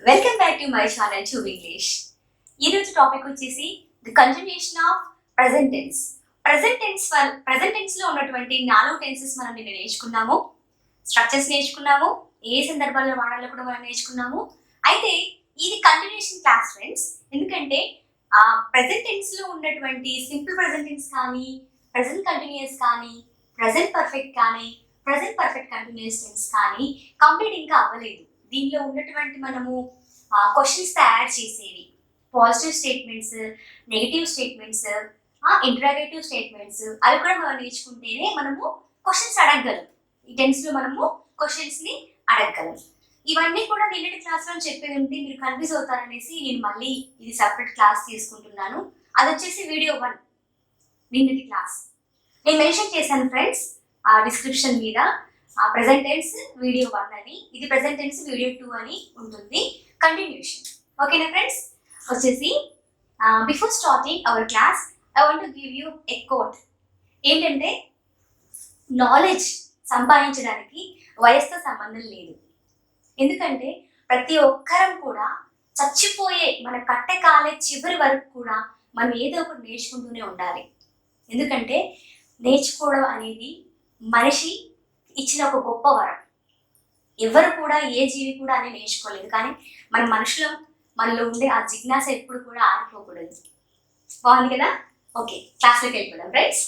Welcome back to my channel to English. ఈరోజు topic వచ్చేసి the continuation of present tense. Present tense లో ఉన్నటువంటి 4 tenses మనం నిన్న నేర్చుకున్నాము. స్ట్రక్చర్స్ నేర్చుకున్నాము, ఏ సందర్భాల్లో వాడాలో కూడా మనం నేర్చుకున్నాము. అయితే ఇది కంటిన్యూషన్ క్లాస్ ఫ్రెండ్స్. ఎందుకంటే ప్రెజెంట్ టెన్స్ లో ఉన్నటువంటి సింపుల్ ప్రెజెంట్ టెన్స్ కానీ, ప్రెజెంట్ కంటిన్యూస్ కానీ, ప్రెజెంట్ పర్ఫెక్ట్ కానీ, ప్రెజెంట్ పర్ఫెక్ట్ కంటిన్యూస్ టెన్స్ కానీ కంప్లీట్ ఇంకా అవ్వలేదు. దీనిలో ఉన్నటువంటి మనము క్వశ్చన్స్ తయారు చేసేవి, positive statements, negative statements, interrogative statements, అవి కూడా మనం నేర్చుకుంటేనే మనము క్వశ్చన్స్ అడగగలం. ఈ టెన్స్లో మనము క్వశ్చన్స్ని అడగగలం. ఇవన్నీ కూడా నిన్నటి క్లాస్లో చెప్పేది ఉంటే మీరు కన్ఫ్యూజ్ అవుతారనేసి నేను మళ్ళీ ఇది సపరేట్ క్లాస్ తీసుకుంటున్నాను. అది వచ్చేసి వీడియో 1 నిన్నటి క్లాస్ నేను మెన్షన్ చేశాను ఫ్రెండ్స్ డిస్క్రిప్షన్ మీద. ప్రెజెంట్ టెన్స్ వీడియో 1 అని, ఇది ప్రెజెంట్ టెన్స్ వీడియో 2 అని ఉంటుంది. కంటిన్యూషన్. ఓకేనా ఫ్రెండ్స్? వచ్చేసి before starting our class I want to give you a quote. ఏంటంటే నాలెడ్జ్ సంపాదించడానికి వయసుతో సంబంధం లేదు. ఎందుకంటే ప్రతి ఒక్కరం కూడా చచ్చిపోయే మన కట్టె కాలే చివరి వరకు కూడా మనం ఏదో ఒకటి నేర్చుకుంటూనే ఉండాలి. ఎందుకంటే నేర్చుకోవడం అనేది మనిషి ఇచ్చిన ఒక గొప్ప వరం. ఎవరు కూడా, ఏ జీవి కూడా అని నేర్చుకోలేదు. కానీ మన మనుషులు, మనలో ఉండే ఆ జిజ్ఞాస ఎప్పుడు కూడా ఆరిపోకూడదు. బాగుంది కదా? ఓకే, క్లాస్లోకి వెళ్ళిపోదాం ఫ్రెండ్స్.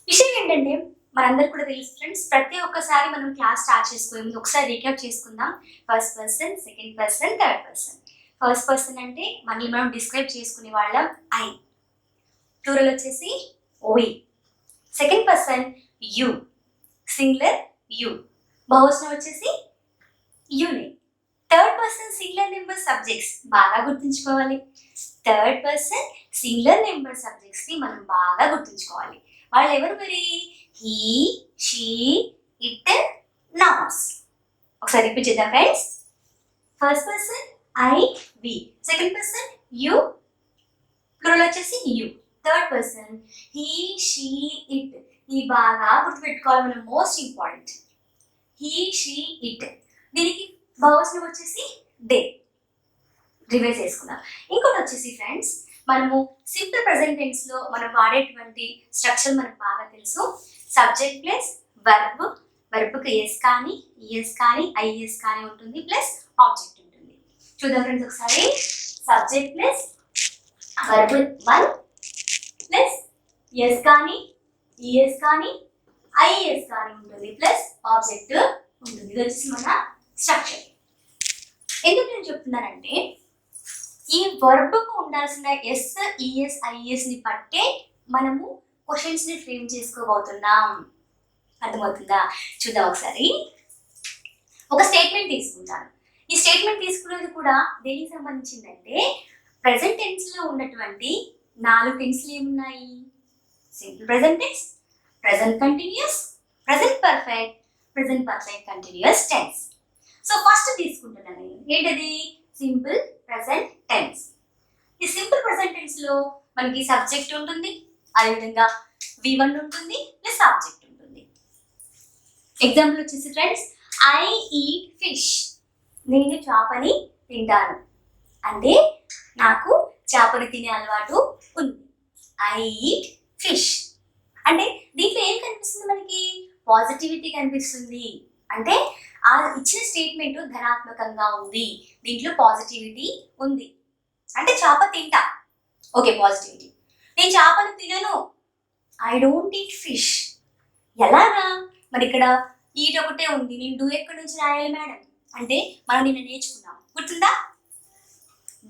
విషయం ఏంటంటే మనందరికి కూడా తెలుసు ఫ్రెండ్స్, ప్రతి ఒక్కసారి మనం క్లాస్ స్టార్ట్ చేసుకునే ముందు ఒకసారి రీక్యాప్ చేసుకుందాం. First person, second person, third person. First person అంటే మనల్ని మనం డిస్క్రైబ్ చేసుకునే వాళ్ళం ఐ, ప్లూరల్ వచ్చేసి we. Second person you, singular you, బహువచనం వచ్చేసి యుని. Third person singular number subjects బాగా గుర్తుంచుకోవాలి. Third person singular number subjects ని మనం బాగా గుర్తుంచుకోవాలి. వాళ్ళు ఎవరు మరి? He, she, it, nouns. ఒకసారి రిపీట్ చేద్దాం friends. First person I, we. Second person you, plural వచ్చేసి you. Third person he, she, it. ఈ బాగా గుర్తుపెట్టుకోవాలి మనం, most important. He, she, it. దీనికి బహువచనం వచ్చేసి దే. రివైజ్ చేసుకుందాం. ఇంకోటి వచ్చేసి ఫ్రెండ్స్, మనము సింపుల్ ప్రెజెంట్ టెన్స్ లో మనం వాడేటువంటి స్ట్రక్చర్ మనకు బాగా తెలుసు. సబ్జెక్ట్ ప్లస్ వర్బ్, వర్బ్కి ఎస్ కానీ, ఈఎస్ కానీ, ఐఎస్ కానీ ఉంటుంది, ప్లస్ ఆబ్జెక్ట్ ఉంటుంది. చూద్దాం ఫ్రెండ్స్ ఒకసారి. Subject plus verb 1 plus S కానీ, ఈఎస్ కానీ, ఐఎస్ కానీ ఉంటుంది, ప్లస్ ఆబ్జెక్ట్ ఉంటుంది. ఇది వచ్చేసి మన స్ట్రక్చర్. ఎందుకు నేను చెప్తున్నానంటే ఈ వర్బ్కు ఉండాల్సిన ఎస్, ఈఎస్, ఐఎస్ ని పట్టే మనము క్వశ్చన్స్ ని ఫ్రేమ్ చేసుకోబోతున్నాం. అర్థమవుతుందా? చూద్దాం ఒకసారి. ఒక స్టేట్మెంట్ తీసుకుంటాను. ఈ స్టేట్మెంట్ తీసుకునేది కూడా దేనికి సంబంధించిందంటే ప్రెజెంట్ టెన్స్ లో ఉన్నటువంటి 4 టెన్స్లు ఏమున్నాయి? Simple present tense, present continuous, present perfect, present perfect continuous tense. So first తీసుకుంటున్నాను నేను. ఏంటది? Simple present tense. ఈ సింపుల్ ప్రెజెంట్ టెన్స్ లో మనకి సబ్జెక్ట్ ఉంటుంది, అదేవిధంగా V1 ఉంటుంది, ప్లస్ ఆబ్జెక్ట్ ఉంటుంది. ఎగ్జాంపుల్ వచ్చేసి ఫ్రెండ్స్, ఐ ఈట్ ఫిష్. నేను చేపని తింటాను. అంటే నాకు చేపని తినే అలవాటు ఉంది. ఐ ఈట్ ఫిష్ అంటే దీంట్లో ఏం కనిపిస్తుంది మనకి? పాజిటివిటీ కనిపిస్తుంది. అంటే ఆ ఇచ్చిన స్టేట్మెంట్ ధనాత్మకంగా ఉంది, దీంట్లో పాజిటివిటీ ఉంది. అంటే చేప తింటా, ఓకే, పాజిటివిటీ. నేను చేపను తినను, ఐ డోంట్ ఈట్ ఫిష్. ఎలాగా మరి? ఇక్కడ ఈట్ ఒకటే ఉంది, నేను డూ ఎక్కడి నుంచి రాయాలి మేడం అంటే మనం నిన్న నేర్చుకున్నాం, గుర్తుందా?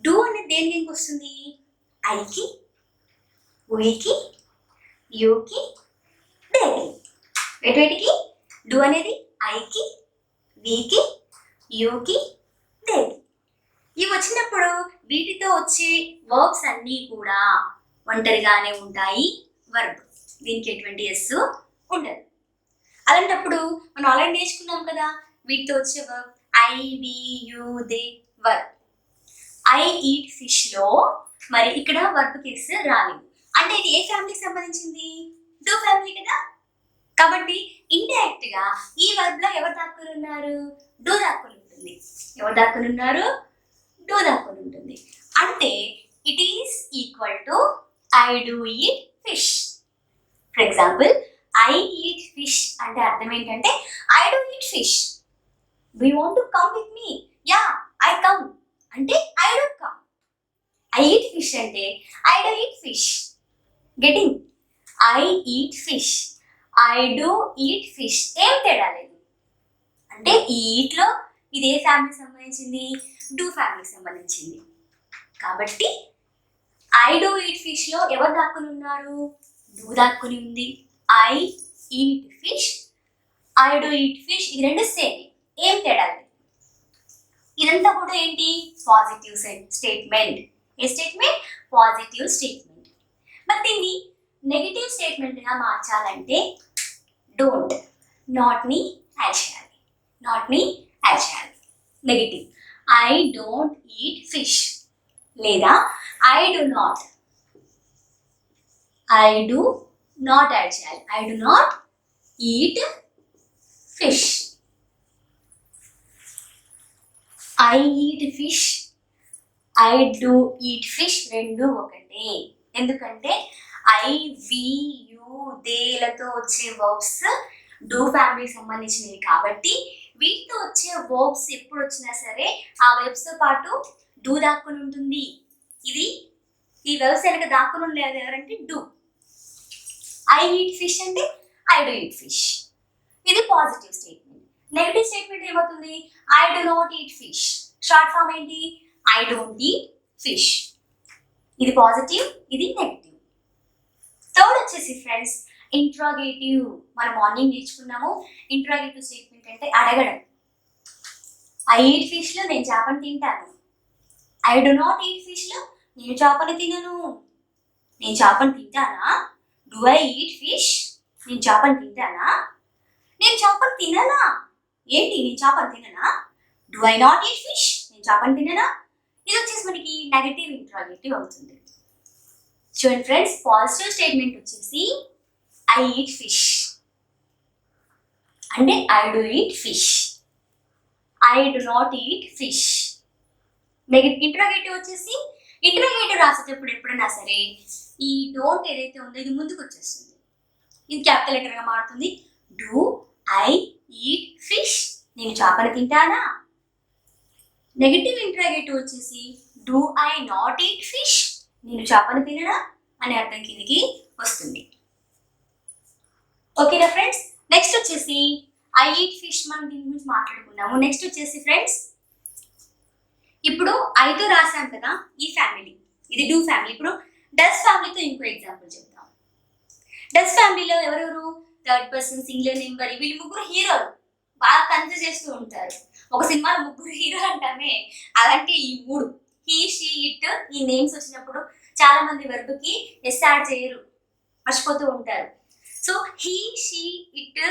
డూ అనేది దేని దేనికి వస్తుంది? ఐకి, ఉయికి, యూకి, దేకి. వేటికి? డూ అనేది ఐకి, వీకి, యూకి, దేకి. ఇవి వచ్చినప్పుడు వీటితో వచ్చే వర్బ్స్ అన్నీ కూడా ఒంటరిగానే ఉంటాయి. వర్బ్, దీనికి ఎటువంటి ఎస్ ఉండదు. అలాంటప్పుడు మనం ఆల్రెడీ నేర్చుకున్నాం కదా, వీటితో వచ్చే verb I, we, you, they verb. I eat fish లో మరి ఇక్కడ వర్బ్కి ఎస్ రాలేదు. అంటే ఇది ఏ ఫ్యామిలీకి సంబంధించింది? డూ ఫ్యామిలీ కదా. కాబట్టి ఇండైరెక్ట్ గా ఈ వర్బ్ లో ఎవరు దాక్కుని ఉన్నారు? డూ దాక్కుని ఉంటుంది. ఎవరు ఎవరు దాక్కుని ఉన్నారు? డూ దాక్కుని ఉంటుంది. అంటే it is equal to I do eat fish. For example, I eat fish అంటే అర్థం ఏంటంటే I do eat fish. Do you want to come with me? Yeah, I come అంటే I do come. I eat fish అంటే I do eat fish. Getting? I eat fish, I do eat fish. ఏం తేడా లేదు. అంటే ఈ ఈట్లో ఇది ఏ ఫ్యామిలీకి సంబంధించింది? డూ ఫ్యామిలీకి సంబంధించింది. కాబట్టి ఐ డూ ఈట్ ఫిష్ లో ఎవరు దాక్కుని ఉన్నారు? డూ దాక్కుని ఉంది. I eat fish, I do eat fish, ఈ రెండు సేమ్, ఏం తేడా లేదు. ఇదంతా కూడా ఏంటి? Positive statement. ఏ స్టేట్మెంట్? Positive statement. మరి దీన్ని నెగిటివ్ స్టేట్మెంట్గా మార్చాలంటే డోంట్, నాట్ని యాడ్ చేయాలి. నాట్ని యాడ్ చేయాలి. Negative, I don't eat fish లేదా I do not. I do not add చేయాలి. I do not eat fish. I eat fish, I do eat fish రెండు ఒకటే. ఎందుకంటే ఐ, వి, యు, దేలతో వచ్చే వర్బ్స్ డూ ఫ్యామిలీకి సంబంధించినవి కాబట్టి వీటితో వచ్చే వర్బ్స్ ఎప్పుడు వచ్చినా సరే ఆ వెబ్స్తో పాటు డూ దాక్కుని ఉంటుంది. ఇది ఈ వెబ్స్ వెనక దాక్కుని ఉండేది ఎవరంటే డూ. ఐ ఈట్ ఫిష్ అంటే ఐ డు ఈట్ ఫిష్. ఇది పాజిటివ్ స్టేట్మెంట్. నెగిటివ్ స్టేట్మెంట్ ఏమవుతుంది? I do not eat fish. Short form ఏంటి? I don't eat fish. ఇది పాజిటివ్, ఇది నెగిటివ్. థర్డ్ వచ్చేసి ఫ్రెండ్స్ ఇంట్రాగేటివ్. మనం మార్నింగ్ నేర్చుకున్నాము. ఇంట్రాగేటివ్ స్టేట్మెంట్ అంటే అడగడం. ఐ ఈట్ ఫిష్ లో నేను చేపను తింటాను. I do not eat fish లో నేను చేపను తినను. నేను చేపను తింటానా? Do I eat fish? నేను చేపను తింటానా? నేను చేపను తిననా? ఏంటి నేను చేపను తిననా? Do I not eat fish? నేను చేపను తిననా? ఇది వచ్చేసి మనకి నెగటివ్ ఇంట్రాగేటివ్ అవుతుంది. చూడండి ఫ్రెండ్స్, పాజిటివ్ స్టేట్మెంట్ వచ్చేసి ఐ ఈట్ ఫిష్ అంటే I do eat fish, I do not eat fish. Negative interrogative వచ్చేసి ఇంట్రాగేటివ్ రాసేటప్పుడు ఎప్పుడైనా సరే ఈ డోంట్ ఏదైతే ఉందో ఇది ముందుకు వచ్చేస్తుంది. ఇది క్యాపిటల్ లెటర్గా మారుతుంది. Do I eat fish? నేను చేపను తింటానా? నెగటివ్ ఇంట్రాగేటివ్ వచ్చేసి do I not eat fish? నేను చేపను తిననా అనే అర్థం కిందికి వస్తుంది. ఓకేనా ఫ్రెండ్స్? నెక్స్ట్ వచ్చేసి ఐ ఈట్ ఫిష్, మనం దీని గురించి మాట్లాడుకున్నాము. నెక్స్ట్ వచ్చేసి ఫ్రెండ్స్ ఇప్పుడు ఐతో రాసాం కదా ఈ ఫ్యామిలీ, ఇది డూ ఫ్యామిలీ. ఇప్పుడు డస్ ఫ్యామిలీతో ఇంకో ఎగ్జాంపుల్ చెప్తాం. డస్ ఫ్యామిలీలో ఎవరెవరు? థర్డ్ పర్సన్, సింగులర్ నెంబర్, వీళ్ళు ముగ్గురు హీరోలు. బాగా కన్ఫ్యూజ్ చేస్తూ ఉంటారు. ఒక సినిమాలో ముగ్గురు హీరో అంటామే, అలాంటి ఈ మూడు హీ, షీ, ఇట్ ఈ నేమ్స్ వచ్చినప్పుడు చాలా మంది వర్బ్కి ఎస్ యాడ్ చేయరు, మర్చిపోతూ ఉంటారు. సో హీ, షీ, ఇట్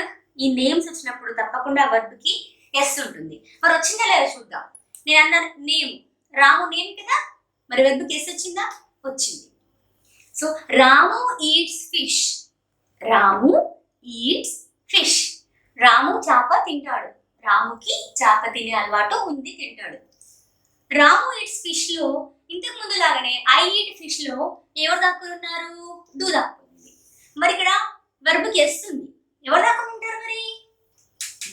ఈ నేమ్స్ వచ్చినప్పుడు తప్పకుండా వర్బ్కి ఎస్ ఉంటుంది. మరి వచ్చిందా లేదా చూద్దాం. నేను అన్నాను నేమ్, రాము నేమ్ కదా, మరి వెర్బ్కి ఎస్ వచ్చిందా? వచ్చింది. సో రాము ఈట్స్ ఫిష్. రాము ఈట్స్ ఫిష్. రాము చేప తింటాడు. రాముకి చేప తినే అలవాటు ఉంది, తింటాడు. రాము ఈట్స్ ఫిష్ లో ఇంతకు ముందు లాగానే ఐ ఈట్ ఫిష్ లో ఎవరు దాక్కుని ఉన్నారు? డూ దాక్కుని ఉంది. మరి ఇక్కడ వెర్బ్కి ఎస్ ఉంది. ఎవరు దాక్కుని ఉంటారు మరి?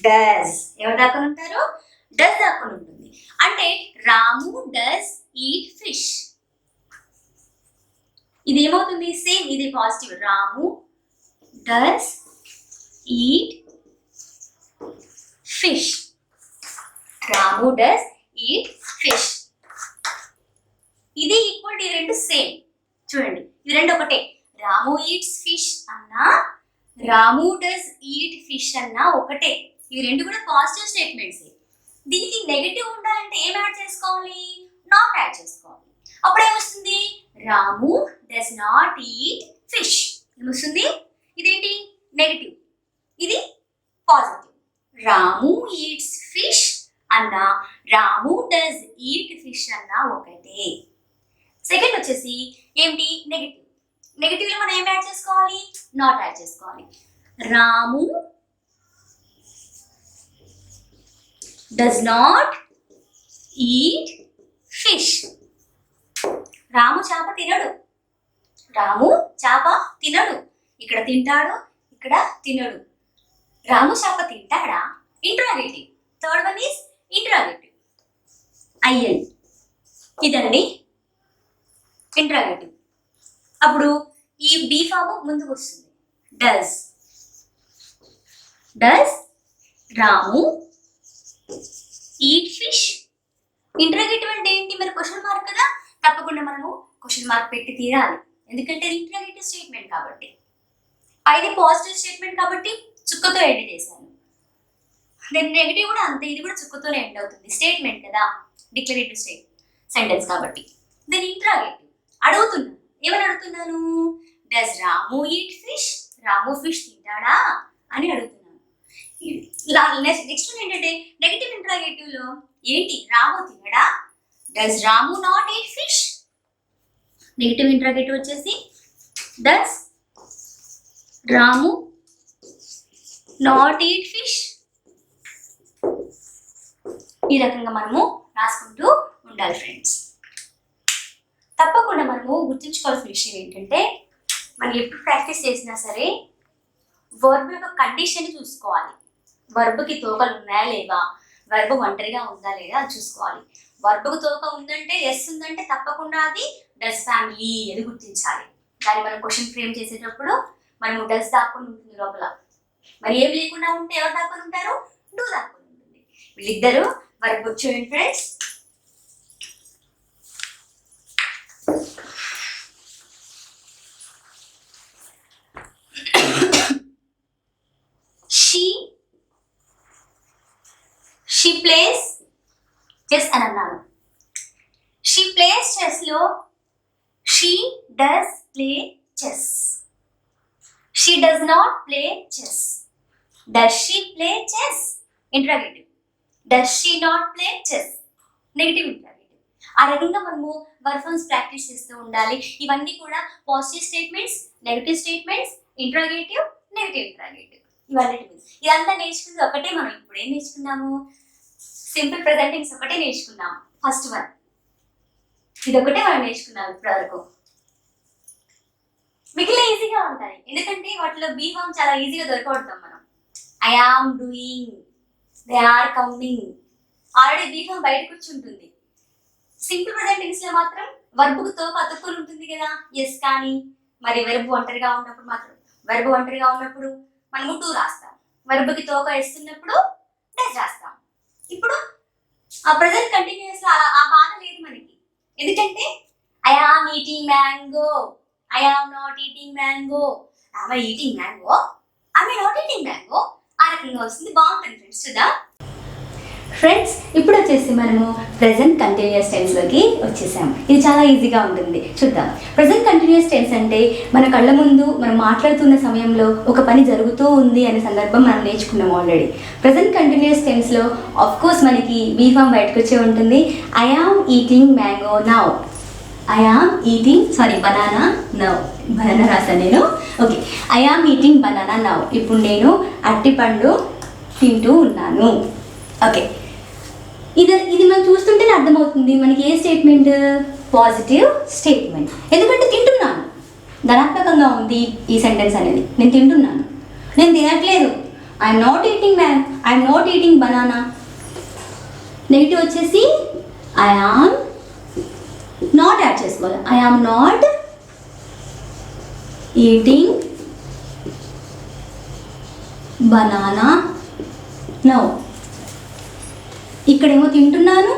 డస్. ఎవరు దాక్కుని ఉంటారు? డస్ దాక్కుని ఉంటుంది. అంటే రాము డస్ ఈట్ ఫిష్. ఇది ఏమవుతుంది? సేమ్, ఇది positive. Ramu does eat fish. Ramu does eat fish. ఇది ఈక్వల్, ఈ రెండు సేమ్. చూడండి, ఇది రెండు ఒకటే. రాము ఈట్స్ ఫిష్ అన్నా, రాము డస్ ఈట్ ఫిష్ అన్నా ఒకటే. ఇవి రెండు కూడా పాజిటివ్ స్టేట్మెంట్స్. దీనికి నెగటివ్ ఉండాలంటే ఏం యాడ్ చేసుకోవాలి? నాట్ యాడ్ చేసుకోవాలి. అప్పుడు ఏమొస్తుంది? రాము డస్ నాట్ ఈట్ ఫిష్ ఏమొస్తుంది? ఇదేంటి? నెగటివ్. ఇది పాజిటివ్. రాము ఈట్స్ ఫిష్ అన్నా, రాము డస్ ఈట్ ఫిష్ అన్నా ఒకటే. సెకండ్ వచ్చేసి ఏంటి? నెగటివ్. నెగటివ్ లో మనం ఏం యాడ్ చేసుకోవాలి? నాట్ యాడ్ చేసుకోవాలి. రాము డస్ నాట్ ఈట్ ఫిష్. రాము చేప తినడు. రాము చేప తినడు. ఇక్కడ తింటాడు, ఇక్కడ తినడు. రాము చేప తింటాడా? Interrogative. Third one is interrogative. ఐఎన్ ఇదండి ఇంట్రాగేటివ్. అప్పుడు ఈ బీ ఫామ్ ముందుకు వస్తుంది. Does. Does Ramu eat fish. Interrogative అంటే ఏంటి? మరి క్వశ్చన్ మార్క్ కదా, తప్పకుండా మనము క్వశ్చన్ మార్క్ పెట్టి తీరాలి, ఎందుకంటే ఇది ఇంట్రాగేటివ్ స్టేట్మెంట్ కాబట్టి. ఇది పాజిటివ్ స్టేట్మెంట్ కాబట్టి చుక్కతో ఎండ్ చేశాను. నేను నెగిటివ్ కూడా అంతే, ఇది కూడా చుక్కతోనే ఎండ్ అవుతుంది, స్టేట్మెంట్ కదా, డిక్లరేటివ్ సెంటెన్స్ కాబట్టి. దీని ఇంట్రాగేటివ్ అడుగుతున్నాను. ఏమని అడుగుతున్నాను? Does Ramu eat fish? Ramu fish తింటాడా అని అడుగుతున్నాను. నెక్స్ట్ ఏంటంటే నెగిటివ్ ఇంట్రాగేటివ్ లో ఏంటి? రాము తినడా? Does Ramu not eat fish? Negative interrogative వచ్చేసి does Ramu not eat fish. ఈ రకంగా మనము రాసుకుంటూ ఉండాలి ఫ్రెండ్స్. తప్పకుండా మనము గుర్తుంచుకోవాల్సిన విషయం ఏంటంటే, మనం ఎప్పుడు ప్రాక్టీస్ చేసినా సరే వర్బ్ యొక్క కండిషన్ చూసుకోవాలి. వర్బ్కి తోకలు ఉన్నాయా లేవా, వర్బ్ ఒంటరిగా ఉందా లేదా అని చూసుకోవాలి. వర్బ్కు తోక ఉందంటే, ఎస్ ఉందంటే తప్పకుండా అది డస్ ఫ్యామిలీ అని గుర్తించాలి. దాన్ని మనం క్వశ్చన్ ఫ్రేమ్ చేసేటప్పుడు మనము డస్ దాక్కుని ఉంటుంది లోపల. మరి ఏం లేకుండా ఉంటే ఎవరు దాక్కుని ఉంటారు? డూ దాక్కుని ఉంటుంది. వీళ్ళిద్దరూ వర్బ్ చూడండి ఫ్రెండ్స్. షీ ప్లేస్ చెస్ అని అన్నాను. షీ ప్లేస్ చెస్ లో she does play chess. She does not play chess. Does she play chess? Interrogative. Does she not play chess? Negative interrogative. ఆ రకంగా మనము వర్బ్ ఫార్మ్స్ ప్రాక్టీస్ చేస్తూ ఉండాలి. ఇవన్నీ కూడా positive statements, negative statements, interrogative, negative interrogative. ఇవన్నీ ఇదంతా నేర్చుకుంది ఒకటే. మనం ఇప్పుడు ఏం నేర్చుకున్నాము? సింపుల్ ప్రెజెంటింగ్స్ ఒకటే నేర్చుకున్నాము. ఫస్ట్ వన్ ఇదొకటే మనం నేర్చుకున్నాం ఇప్పటి వరకు. మిగిలిన ఈజీగా ఉంటాయి, ఎందుకంటే వాటిలో బీ ఫామ్ చాలా ఈజీగా దొరకబడతాం మనం. I am doing, they are coming, already be form బయట కూర్చుంటుంది. సింపుల్ ప్రెజెంటింగ్స్ లో మాత్రం వర్బ్కు తోక అతుక్కుని ఉంటుంది కదా, ఎస్ కానీ. మరి వెర్బ్ ఒంటరిగా ఉన్నప్పుడు మాత్రం, వెర్బ్ ఒంటరిగా ఉన్నప్పుడు మనము టూ రాస్తాం. వెర్బ్కి తోక వేస్తున్నప్పుడు డస్ రాస్తాం. ఇప్పుడు ఆ ప్రెజెంట్ కంటిన్యూస్ లో ఆ బాధ లేదు మనకి, ఎందుకంటే I am eating mango, I am not eating mango, I am eating mango, I am not eating mango. ఆ రకంగా వస్తుంది. బాగుంటుంది ఫ్రెండ్స్. చూద్దాం ఫ్రెండ్స్. ఇప్పుడు వచ్చేసి మనము ప్రెజెంట్ కంటిన్యూస్ టెన్స్ లోకి వచ్చేసాం. ఇది చాలా ఈజీగా ఉంటుంది. చూద్దాం. ప్రెజెంట్ కంటిన్యూస్ టెన్స్ అంటే మన కళ్ళ ముందు మనం మాట్లాడుతున్న సమయంలో ఒక పని జరుగుతూ ఉంది అనే సందర్భం మనం నేర్చుకున్నాం ఆల్రెడీ. ప్రెజెంట్ కంటిన్యూస్ టెన్స్ లో ఆఫ్ కోర్స్ మనకి బీ ఫామ్ బయటకు వచ్చే ఉంటుంది. I am eating mango now. I am eating banana now. Banana రాసాను నేను. Okay. I am eating banana now. ఇప్పుడు నేను అరటిపండు తింటూ ఉన్నాను. ఓకే. ఇది మనం చూస్తుంటేనే అర్థమవుతుంది మనకి ఏ స్టేట్మెంట్? Positive statement. ఎందుకంటే తింటున్నాను, ధనాత్మకంగా ఉంది ఈ సెంటెన్స్ అనేది. నేను తింటున్నాను, నేను తినట్లేదు. I'm not eating banana. Negative వచ్చేసి ఐ ఆమ్ నాట్ యాడ్ చేసుకోవాలి. I am not eating banana now. ఇక్కడేమో తింటున్నాను,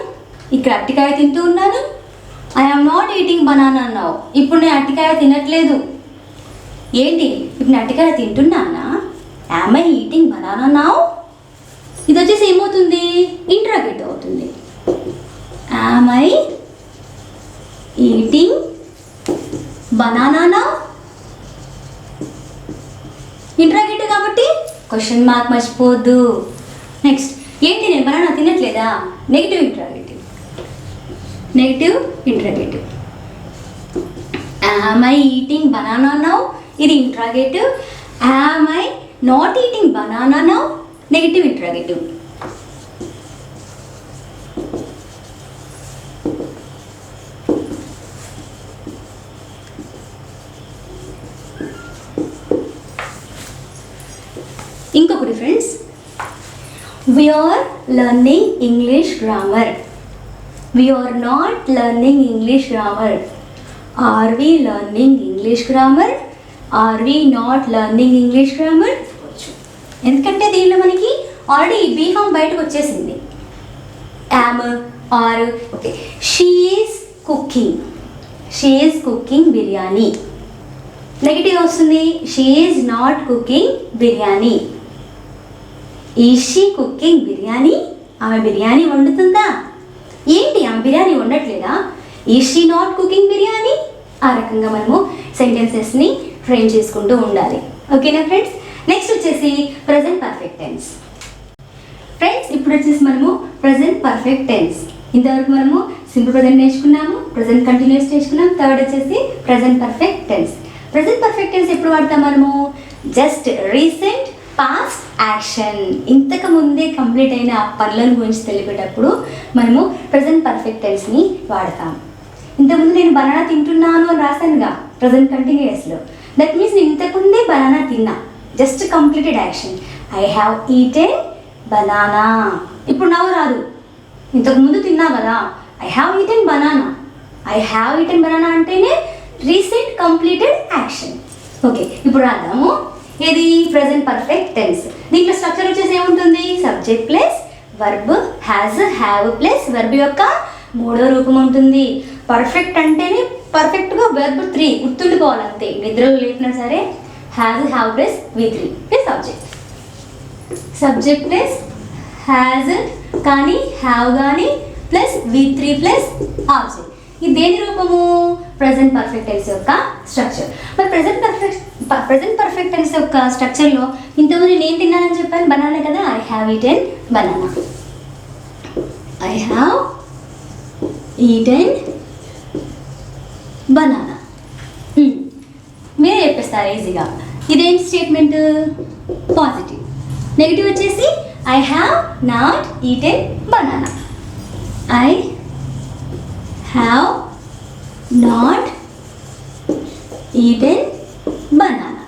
ఇక్కడ అరటికాయ తింటూ ఉన్నాను. I am not eating banana now. ఇప్పుడు నేను అరటికాయ తినట్లేదు. ఏంటి? ఇప్పుడు నేను అరటికాయ తింటున్నానా? Am I eating banana now? ఇది వచ్చేసి ఏమవుతుంది? ఇంట్రాగేటివ్ అవుతుంది. Am I eating banana now? Interrogative కాబట్టి క్వశ్చన్ మార్క్ మర్చిపోద్దు. నెక్స్ట్ ఏంటి? నేను బనానా తినట్లేదా? Negative interrogative. Am I eating banana now? ఇది interrogative. Am I not eating banana now? Negative interrogative. Friends, we are learning English grammar. We are not learning English grammar. Are we learning English grammar? Are we not learning English grammar? ఎందుకంటే దీనిలో మనకి already be form బయటకు వచ్చేసింది. am, are, okay. she is cooking biryani. Negative వస్తుంది, she is not cooking biryani. Is she cooking biryani? ఆమె బిర్యానీ వండుతుందా? ఏంటి ఆమె బిర్యానీ వండట్లేదా? Is she not cooking biryani? ఆ రకంగా మనము సెంటెన్సెస్ని ఫ్రేమ్ చేసుకుంటూ ఉండాలి. ఓకేనా ఫ్రెండ్స్? నెక్స్ట్ వచ్చేసి ప్రజెంట్ పర్ఫెక్ట్ టెన్స్. ఫ్రెండ్స్, ఇప్పుడు వచ్చేసి మనము ప్రజెంట్ పర్ఫెక్ట్ టెన్స్. ఇంతవరకు మనము సింపుల్ ప్రజెంట్ నేర్చుకున్నాము, ప్రజెంట్ కంటిన్యూస్ నేర్చుకున్నాం. థర్డ్ వచ్చేసి present perfect tense. Present perfect tense ఎప్పుడు వాడతాం మనము? జస్ట్ రీసెంట్ పాస్ట్ యాక్షన్, ఇంతకు ముందే కంప్లీట్ అయిన పనులను గురించి తెలిపేటప్పుడు మనము ప్రజెంట్ పర్ఫెక్ట్ టెన్స్ని వాడతాం. ఇంతకుముందు నేను బనానా తింటున్నాను అని రాశానుగా ప్రజెంట్ కంటిన్యూస్లో. దట్ మీన్స్ నేను ఇంతకుముందే బనానా తిన్నా, just completed action. I have eaten banana. ఇప్పుడు నవ్వు రాదు, ఇంతకుముందు తిన్నా కదా. I have eaten banana. I have eaten banana అంటేనే రీసెంట్ కంప్లీటెడ్ యాక్షన్. ఓకే, ఇప్పుడు రాద్దాము. ఇది ప్రజెంట్ పర్ఫెక్ట్ టెన్స్. దీంట్లో స్ట్రక్చర్ వచ్చేసి ఏముంటుంది? Subject plus verb, has, have plus verb యొక్క మూడో రూపం ఉంటుంది. పర్ఫెక్ట్ అంటేనే పర్ఫెక్ట్గా వెర్బ్ 3 గుర్తుండిపోవాలంతే. నిద్రలో లేపినా సరే has, have plus V3 plus subject. Subject plus has కానీ హ్యావ్ కానీ ప్లస్ V3 ప్లస్ ఆబ్జెక్ట్. ఇది దేని రూపము? ప్రజెంట్ పర్ఫెక్ట్ టెన్స్ యొక్క స్ట్రక్చర్. మరి ప్రజెంట్ పర్ఫెక్ట్ టెన్స్ యొక్క స్ట్రక్చర్లో ఇంతకుముందు నేను తిన్నానని చెప్పాను, బనానా కదా. I have eaten banana. I have eaten banana. మీరే చెప్పేస్తారు ఈజీగా. ఇదేం స్టేట్మెంట్? పాజిటివ్. నెగిటివ్ వచ్చేసి I have not eaten banana. I have not eaten banana.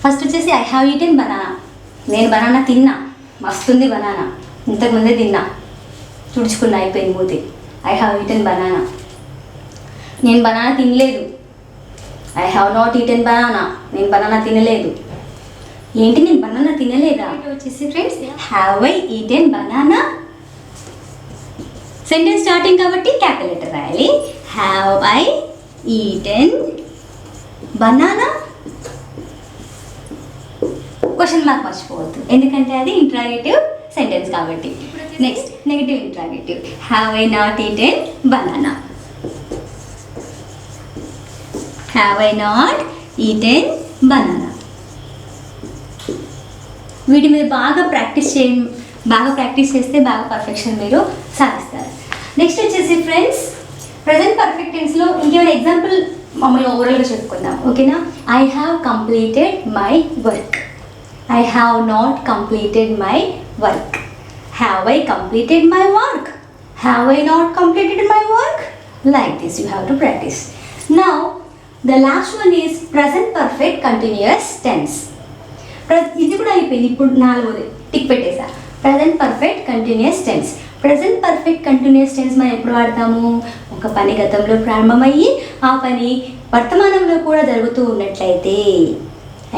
First వచ్చేసి ఐ హ్యావ్ ఈటెన్ బనానా. నేను బనానా తిన్నా, మస్తుంది బనానా, ఇంతకుముందే తిన్నా, తుడుచుకున్నా, అయిపోయింది మూతి. I have eaten banana. నేను బనానా తినలేదు. I have not eaten banana. నేను బనానా తినలేదు. ఏంటి నేను బనానా తినలేదా? వచ్చేసి friends have I eaten banana. Sentence starting కాబట్టి క్యాపిటల్ లెటర్ రాయాలి. Have I eaten banana. Question mark మర్చిపోవద్దు, ఎందుకంటే అది ఇంట్రాగేటివ్ సెంటెన్స్ కాబట్టి. Next negative interrogative. Have I not eaten banana. Have I not eaten banana. వీటి మీద బాగా ప్రాక్టీస్ చేస్తే బాగా పర్ఫెక్షన్ మీరు సాధిస్తారు. నెక్స్ట్ వచ్చేసి ఫ్రెండ్స్ ప్రజెంట్ పర్ఫెక్ట్ టెన్స్లో ఇంకేమైనా ఎగ్జాంపుల్ మమ్మల్ని ఓవరాల్గా చెప్పుకుందాం. ఓకేనా? I have completed my work. I have not completed my work. Have I completed my work. Have I not completed my work. Like this you have to practice. Now the last one is present perfect continuous tense. ఇది కూడా అయిపోయింది. ఇప్పుడు 4వది tick పెట్టేసా. Present perfect continuous tense. Present perfect continuous tense మనం ఎప్పుడు వాడతాము? ఒక పని గతంలో ప్రారంభమయ్యి ఆ పని వర్తమానంలో కూడా జరుగుతూ ఉన్నట్లయితే.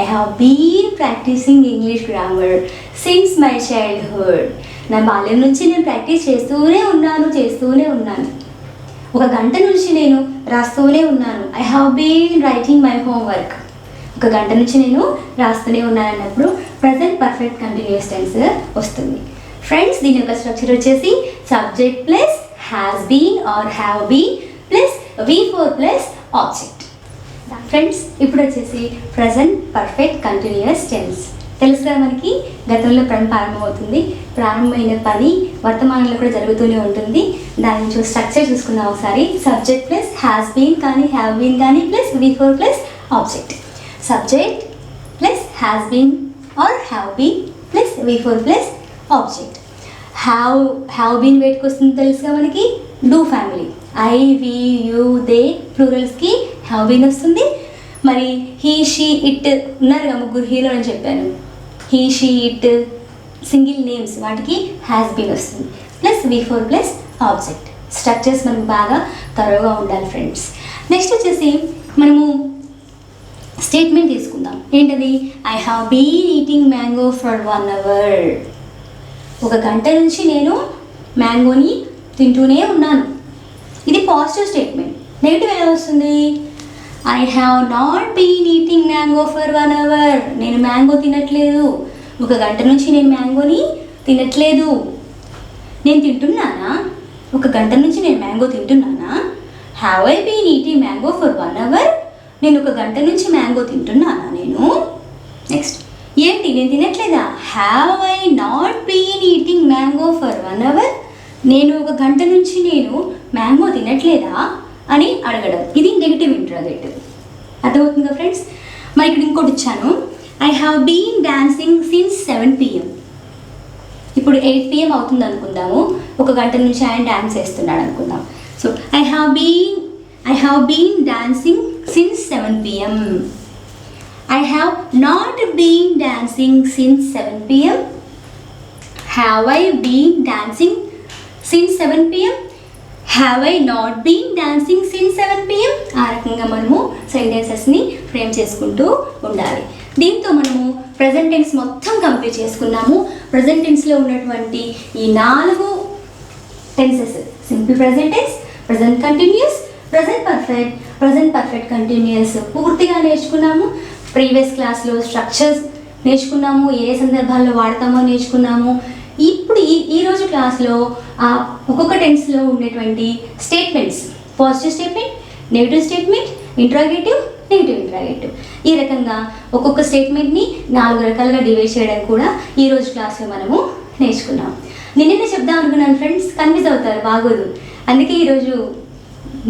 I have been practicing English grammar since my childhood. నా బాల్యం నుంచి నేను ప్రాక్టీస్ చేస్తూనే ఉన్నాను. 1 గంట నుంచి నేను రాస్తూనే ఉన్నాను. I have been writing my homework. 1 గంట నుంచి నేను రాస్తూనే ఉన్నాను అన్నప్పుడు ప్రజెంట్ పర్ఫెక్ట్ కంటిన్యూస్ టెన్స్ వస్తుంది. ఫ్రెండ్స్, దీని యొక్క స్ట్రక్చర్ వచ్చేసి subject plus has been or have been plus V4 plus object. Friends, ఇప్పుడు వచ్చేసి ప్రజెంట్ పర్ఫెక్ట్ కంటిన్యూస్ టెన్స్. తెలుసు కదా మనకి, గతంలో పని ప్రారంభమవుతుంది, ప్రారంభమైన పని వర్తమానంలో కూడా జరుగుతూనే ఉంటుంది. దాని నుంచి స్ట్రక్చర్ చూసుకున్నాం ఒకసారి. సబ్జెక్ట్ ప్లస్ హ్యాస్ బీన్ కానీ హ్యావ్ బీన్ కానీ plus V4 plus object. Subject plus has been or have been plus V4 plus object. Have been వేటికి వస్తుంది తెలుసుగా మనకి? Do family. I, we, you, they ప్లూరల్స్కి హ్యావ్ బీన్ వస్తుంది. మరి he she it ఉన్నారుగా ముగ్గురు హీరో అని చెప్పాను. He she it single names వాటికి హ్యాస్ బీన్ వస్తుంది, plus V4 plus object. Structures మనకు బాగా తరోగా ఉండాలి ఫ్రెండ్స్. నెక్స్ట్ వచ్చేసి మనము స్టేట్మెంట్ తీసుకుందాం. ఏంటది? I have been eating mango for 1 hour. 1 గంట నుంచి నేను మ్యాంగోని తింటూనే ఉన్నాను. ఇది పాజిటివ్ స్టేట్మెంట్. నెగిటివ్ ఎలా వస్తుంది? I have not been eating mango for 1 hour. నేను మ్యాంగో తినట్లేదు. 1 గంట నుంచి నేను మ్యాంగోని తినట్లేదు. నేను తింటున్నానా? 1 గంట నుంచి నేను మ్యాంగో తింటున్నానా? Have I been eating mango for 1 hour. నేను 1 గంట నుంచి మ్యాంగో తింటున్నానా నేను? నెక్స్ట్ ఏంటి? నేను తినట్లేదా? Have I not been eating mango for 1 hour. నేను 1 గంట నుంచి నేను మ్యాంగో తినట్లేదా అని అడగడం. ఇది నెగిటివ్ ఇంట్రాగేటివ్. అర్థమవుతుందా ఫ్రెండ్స్? మరి ఇక్కడ ఇంకోటి ఇచ్చాను. I have been dancing since 7 PM. ఇప్పుడు 8 PM అవుతుంది అనుకుందాము. 1 గంట నుంచి ఆయన డ్యాన్స్ చేస్తున్నాడు అనుకుందాం. So I have been dancing since 7 PM. I have not been dancing since 7 PM. Have I been dancing since 7 PM? Have I not been dancing since 7 PM? ఆ రకంగా మనము సెంటెన్సెస్ని ఫ్రేమ్ చేసుకుంటూ ఉండాలి. దీంతో మనము ప్రెజెంట్ టెన్స్ మొత్తం కంప్లీట్ చేసుకున్నాము. ప్రెజెంట్ టెన్స్లో ఉన్నటువంటి ఈ 4 tenses: simple present tense, present continuous, present perfect continuous పూర్తిగా నేర్చుకున్నాము. ప్రీవియస్ క్లాస్లో స్ట్రక్చర్స్ నేర్చుకున్నాము, ఏ సందర్భాల్లో వాడతామో నేర్చుకున్నాము. ఇప్పుడు ఈరోజు క్లాస్లో ఒక్కొక్క టెన్స్లో ఉండేటువంటి statements: positive statement, negative statement, interrogative, negative interrogative. ఈ రకంగా ఒక్కొక్క స్టేట్మెంట్ని 4 రకాలుగా డివైడ్ చేయడం కూడా ఈరోజు క్లాస్లో మనము నేర్చుకున్నాం. నిన్నే చెప్దాం అనుకున్నాను ఫ్రెండ్స్, కన్ఫ్యూజ్ అవుతారు, బాగోదు. అందుకే ఈరోజు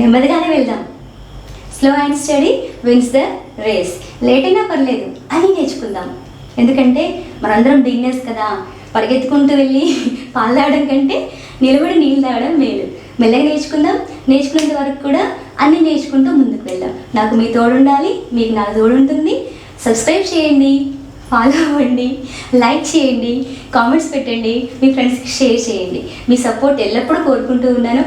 నెమ్మదిగానే వెళ్దాం. Slow and steady wins the race. Late అయినా పర్లేదు అని నేర్చుకుందాం. ఎందుకంటే మనందరం బిగినర్స్ కదా. పరిగెత్తుకుంటూ వెళ్ళి పాలు తాగడం కంటే నిలబడి నీళ్ళు తాగడం మేలు. మెల్లగా నేర్చుకుందాం. నేర్చుకునేంత వరకు కూడా అన్నీ నేర్చుకుంటూ ముందుకు వెళ్దాం. నాకు మీ తోడు ఉండాలి, మీకు నాకు తోడు ఉంటుంది. సబ్స్క్రైబ్ చేయండి, ఫాలో అవ్వండి, లైక్ చేయండి, కామెంట్స్ పెట్టండి, మీ ఫ్రెండ్స్కి షేర్ చేయండి. మీ సపోర్ట్ ఎల్లప్పుడూ కోరుకుంటూ ఉన్నాను.